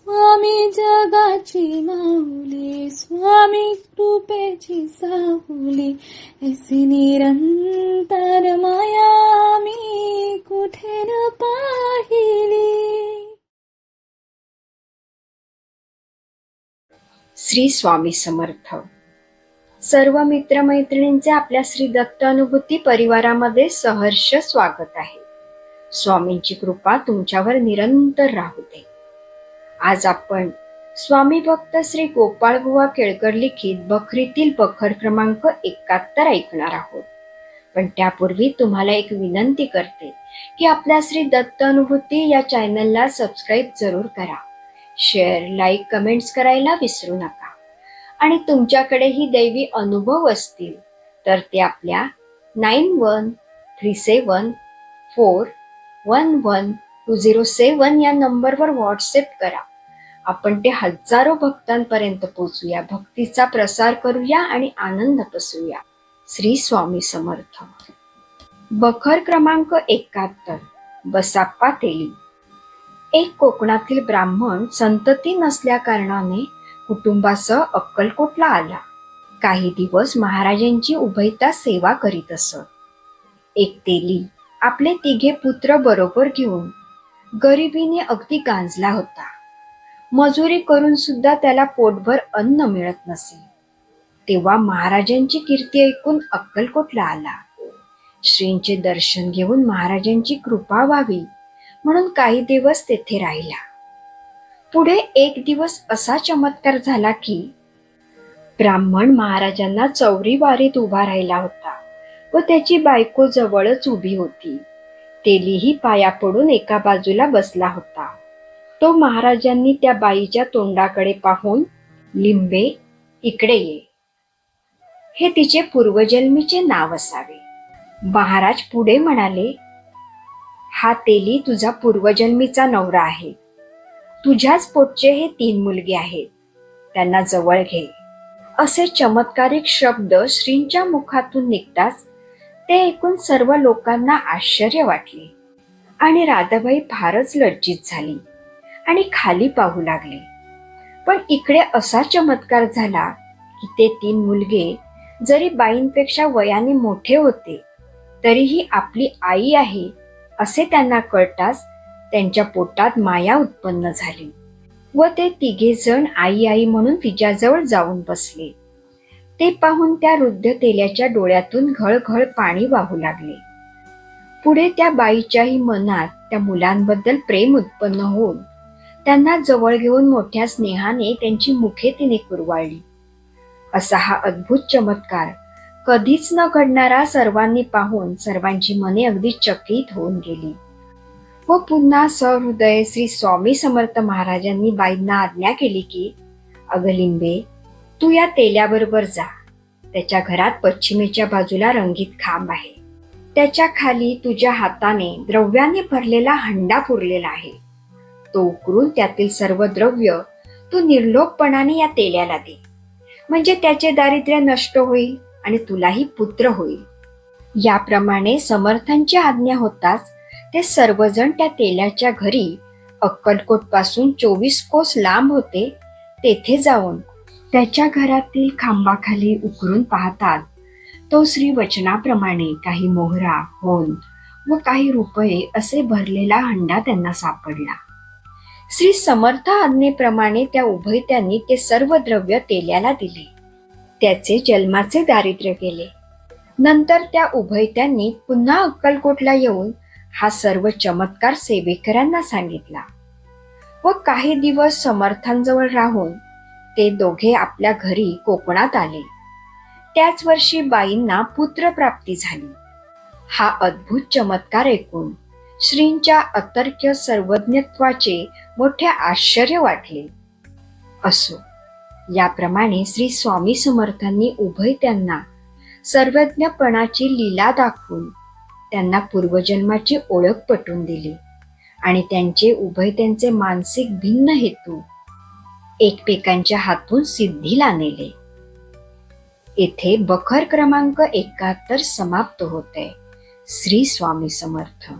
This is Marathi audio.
स्वामी जगाची माऊली, स्वामी कृपेची साहुली, ऐसी निरंतर माया मी कुठे न पाहिली. श्री स्वामी समर्थ. सर्व मित्रमैत्रिणींचे आपल्या श्री दत्त अनुभूती परिवारामध्ये सहर्ष स्वागत आहे. स्वामींची कृपा तुमच्यावर निरंतर राहू दे. आज आपण स्वामी भक्त श्री गोपाळबुवा केळकर लिखित बखरीतील बखर क्रमांक 71 ऐकणार आहोत. पण त्यापूर्वी तुम्हाला एक विनंती करते की आपल्या श्री दत्त अनुभूती या चॅनलला सबस्क्राईब जरूर करा. शेअर, लाईक, कमेंट्स करायला विसरू नका. आणि तुमच्याकडेही दैवी अनुभव असतील तर ते आपल्या 9137411207 या नंबरवर व्हॉट्सअप करा. आपण ते हजारो भक्तांपर्यंत पोहोचूया, भक्तीचा प्रसार करूया आणि आनंद पसरूया. श्री स्वामी समर्थ. बखर क्रमांक 71. बसाप्पा तेली. एक कोकणातील ब्राह्मण संतती नसल्या कारणाने कुटुंबासह अक्कलकोटला आला. काही दिवस महाराजांची उभयता सेवा करीत असत. एक तेली आपले 3 पुत्र बरोबर घेऊन गरिबीने अगदी गांजला होता. मजुरी करून सुद्धा त्याला पोटभर अन्न मिळत नसे. तेव्हा महाराजांची कीर्ती ऐकून अक्कलकोटला आला. श्रींचे दर्शन घेऊन महाराजांची कृपा व्हावी म्हणून काही दिवस तेथे राहिला. पुढे एक दिवस असा चमत्कार झाला की ब्राह्मण महाराजांना चौरीवारीत उभा राहिला होता व त्याची बायको जवळच उभी होती. तेलीही पाया पडून एका बाजूला बसला होता. तो महाराजांनी त्या बाईच्या तोंडाकडे पाहून, लिंबे इकडे ये, हे तिचे पूर्वजन्मीचे नाव असावे. महाराज पुढे म्हणाले, हा तेली तुझा पूर्वजन्मीचा नवरा आहे. तुझ्याच पोटचे हे 3 मुलगे आहेत. त्यांना जवळ घे. असे चमत्कारिक शब्द श्रींच्या मुखातून निघताच ते ऐकून सर्व लोकांना आश्चर्य वाटले आणि राधाबाई फारच लज्जित झाली आणि खाली पाहू लागले. पण इकडे असा चमत्कार झाला की ते 3 मुलगे जरी बाईंपेक्षा वयाने मोठे होते तरीही आपली आई आहे असे त्यांना कळताच त्यांच्या पोटात माया उत्पन्न झाली व ते 3 जण आई आई म्हणून तिच्याजवळ जाऊन बसले. ते पाहून त्या वृद्ध तेल्याच्या डोळ्यातून घळघळ पाणी वाहू लागले. पुढे त्या बाईच्याही मनात त्या मुलांबद्दल प्रेम उत्पन्न होऊन त्यांना जवळ घेऊन मोठ्या स्नेहाने त्यांची मुखे तिने कुरवाळली. असा हा अद्भुत चमत्कार कधीच न घडणारा सर्वांनी पाहून सर्वांची मने अगदी चकित होऊन गेली व पुन्हा सहृदय श्री स्वामी समर्थ महाराजांनी बाईंना आज्ञा केली की, अगं लिंबे, तू या तेल्याबरोबर जा. त्याच्या घरात पश्चिमेच्या बाजूला रंगीत खांब आहे. त्याच्या खाली तुझ्या हाताने द्रव्याने भरलेला हंडा पुरलेला आहे. तो उकरून त्यातील सर्व द्रव्य तू निर्लोभपणाने या तेल्याला दे, म्हणजे त्याचे दारिद्र्य नष्ट होईल आणि तुलाही पुत्र होईल. याप्रमाणे समर्थांची आज्ञा होताच ते सर्वजण त्या तेल्याच्या घरी, अक्कलकोट पासून 24 कोस लांब होते, तेथे जाऊन त्याच्या घरातील खांबाखाली उकरून पाहतात तो श्री वचनाप्रमाणे काही मोहरा, होन व काही रुपये असे भरलेला हंडा त्यांना सापडला. श्री समर्थ आज्ञेप्रमाणे त्या उभयत्यांनी ते सर्व द्रव्य तेल्याला दिले. त्याचे जन्माचे दारिद्र्य गेले. नंतर त्या उभयत्यांनी पुन्हा अक्कलकोटला येऊन हा सर्व चमत्कार सेवेकरांना सांगितला व काही दिवस समर्थांजवळ राहून ते दोघे आपल्या घरी कोकणात आले. त्याच वर्षी बाईंना पुत्रप्राप्ती झाली. हा अद्भुत चमत्कार ऐकून श्रींच्या अतर्क्य सर्वज्ञत्वाचे मोठे आश्चर्य वाटले. असो, याप्रमाणे श्री स्वामी समर्थांनी उभयत्यांना सर्वज्ञपणाची लीला दाखवून त्यांना पूर्वजन्माची ओळख पटवून दिली आणि त्यांचे उभयत्यांचे मानसिक भिन्न हेतू एकमेकांच्या हातून सिद्धीला नेले. येथे बखर क्रमांक 71 समाप्त होते. श्री स्वामी समर्थ.